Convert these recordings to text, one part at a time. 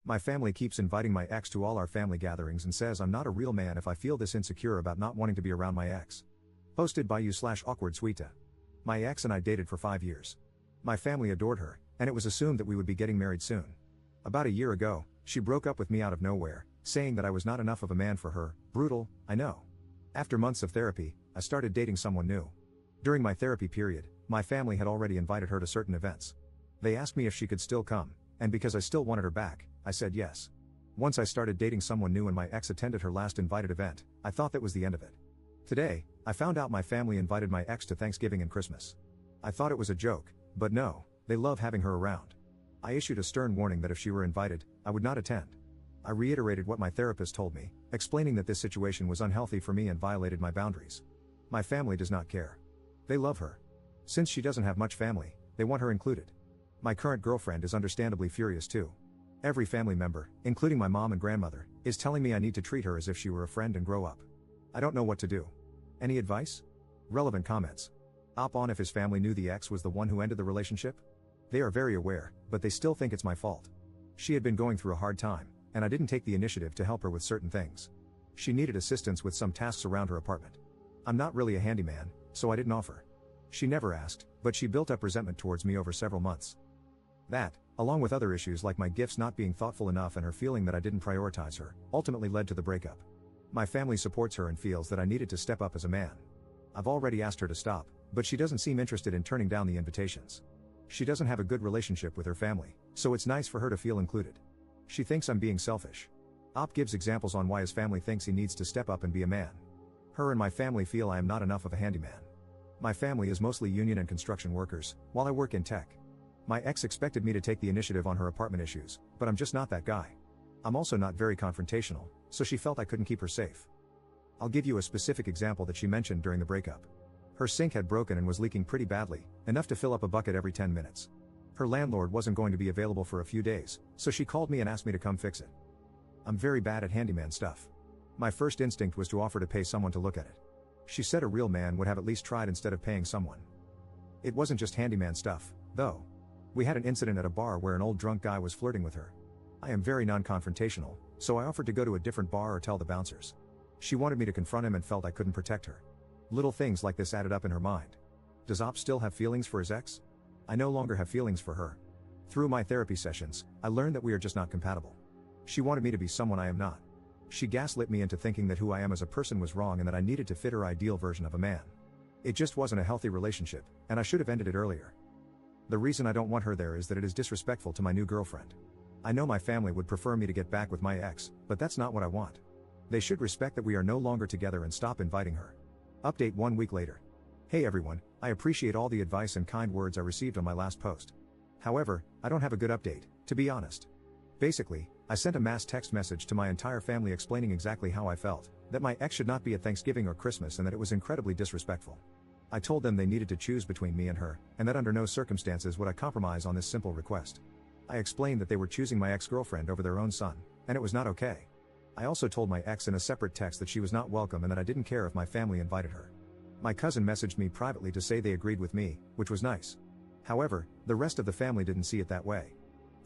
My family keeps inviting my ex to all our family gatherings and says I'm not a real man if I feel this insecure about not wanting to be around my ex. Posted by you/awkward sweeta. My ex and I dated for 5 years. My family adored her, and it was assumed that we would be getting married soon. About a year ago, she broke up with me out of nowhere, saying that I was not enough of a man for her. Brutal, I know. After months of therapy, I started dating someone new. During my therapy period, my family had already invited her to certain events. They asked me if she could still come, and because I still wanted her back, I said yes. Once I started dating someone new and my ex attended her last invited event, I thought that was the end of it. Today, I found out my family invited my ex to Thanksgiving and Christmas. I thought it was a joke, but no, they love having her around. I issued a stern warning that if she were invited, I would not attend. I reiterated what my therapist told me, explaining that this situation was unhealthy for me and violated my boundaries. My family does not care. They love her. Since she doesn't have much family, they want her included. My current girlfriend is understandably furious too. Every family member, including my mom and grandmother, is telling me I need to treat her as if she were a friend and grow up. I don't know what to do. Any advice? Relevant comments. Op on if his family knew the ex was the one who ended the relationship? They are very aware, but they still think it's my fault. She had been going through a hard time, and I didn't take the initiative to help her with certain things. She needed assistance with some tasks around her apartment. I'm not really a handyman, so I didn't offer. She never asked, but she built up resentment towards me over several months. That, along with other issues like my gifts not being thoughtful enough and her feeling that I didn't prioritize her, ultimately led to the breakup. My family supports her and feels that I needed to step up as a man. I've already asked her to stop, but she doesn't seem interested in turning down the invitations. She doesn't have a good relationship with her family, so it's nice for her to feel included. She thinks I'm being selfish. Op gives examples on why his family thinks he needs to step up and be a man. Her and my family feel I am not enough of a handyman. My family is mostly union and construction workers, while I work in tech. My ex expected me to take the initiative on her apartment issues, but I'm just not that guy. I'm also not very confrontational, so she felt I couldn't keep her safe. I'll give you a specific example that she mentioned during the breakup. Her sink had broken and was leaking pretty badly, enough to fill up a bucket every 10 minutes. Her landlord wasn't going to be available for a few days, so she called me and asked me to come fix it. I'm very bad at handyman stuff. My first instinct was to offer to pay someone to look at it. She said a real man would have at least tried instead of paying someone. It wasn't just handyman stuff, though. We had an incident at a bar where an old drunk guy was flirting with her. I am very non-confrontational, so I offered to go to a different bar or tell the bouncers. She wanted me to confront him and felt I couldn't protect her. Little things like this added up in her mind. Does Op still have feelings for his ex? I no longer have feelings for her. Through my therapy sessions, I learned that we are just not compatible. She wanted me to be someone I am not. She gaslit me into thinking that who I am as a person was wrong and that I needed to fit her ideal version of a man. It just wasn't a healthy relationship, and I should have ended it earlier. The reason I don't want her there is that it is disrespectful to my new girlfriend. I know my family would prefer me to get back with my ex, but that's not what I want. They should respect that we are no longer together and stop inviting her. Update 1 week later. Hey everyone, I appreciate all the advice and kind words I received on my last post. However, I don't have a good update, to be honest. Basically, I sent a mass text message to my entire family explaining exactly how I felt, that my ex should not be at Thanksgiving or Christmas and that it was incredibly disrespectful. I told them they needed to choose between me and her, and that under no circumstances would I compromise on this simple request. I explained that they were choosing my ex-girlfriend over their own son, and it was not okay. I also told my ex in a separate text that she was not welcome and that I didn't care if my family invited her. My cousin messaged me privately to say they agreed with me, which was nice. However, the rest of the family didn't see it that way.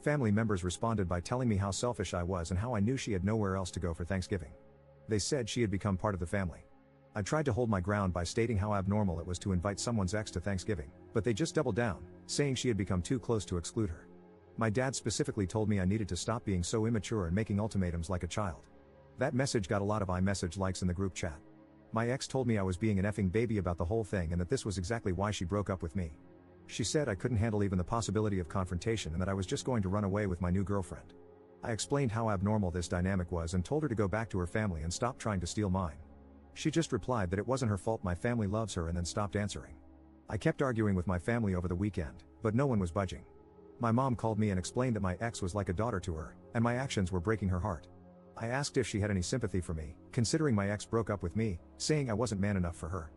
Family members responded by telling me how selfish I was and how I knew she had nowhere else to go for Thanksgiving. They said she had become part of the family. I tried to hold my ground by stating how abnormal it was to invite someone's ex to Thanksgiving, but they just doubled down, saying she had become too close to exclude her. My dad specifically told me I needed to stop being so immature and making ultimatums like a child. That message got a lot of iMessage likes in the group chat. My ex told me I was being an effing baby about the whole thing and that this was exactly why she broke up with me. She said I couldn't handle even the possibility of confrontation and that I was just going to run away with my new girlfriend. I explained how abnormal this dynamic was and told her to go back to her family and stop trying to steal mine. She just replied that it wasn't her fault, my family loves her, and then stopped answering. I kept arguing with my family over the weekend, but no one was budging. My mom called me and explained that my ex was like a daughter to her, and my actions were breaking her heart. I asked if she had any sympathy for me, considering my ex broke up with me, saying I wasn't man enough for her.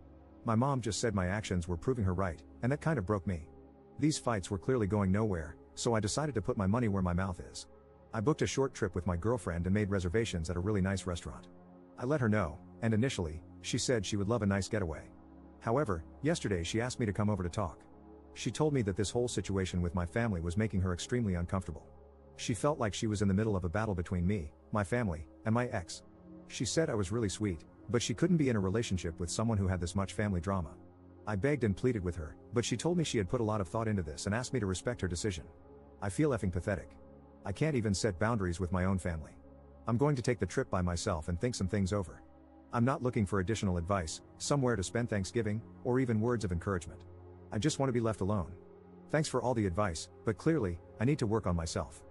My mom just said my actions were proving her right, and that kind of broke me. These fights were clearly going nowhere, so I decided to put my money where my mouth is. I booked a short trip with my girlfriend and made reservations at a really nice restaurant. I let her know, and initially, she said she would love a nice getaway. However, yesterday she asked me to come over to talk. She told me that this whole situation with my family was making her extremely uncomfortable. She felt like she was in the middle of a battle between me, my family, and my ex. She said I was really sweet, but she couldn't be in a relationship with someone who had this much family drama. I begged and pleaded with her, but she told me she had put a lot of thought into this and asked me to respect her decision. I feel effing pathetic. I can't even set boundaries with my own family. I'm going to take the trip by myself and think some things over. I'm not looking for additional advice, somewhere to spend Thanksgiving, or even words of encouragement. I just want to be left alone. Thanks for all the advice, but clearly, I need to work on myself.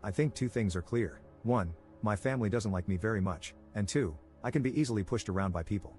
I think 2 things are clear. 1, my family doesn't like me very much, and 2, I can be easily pushed around by people.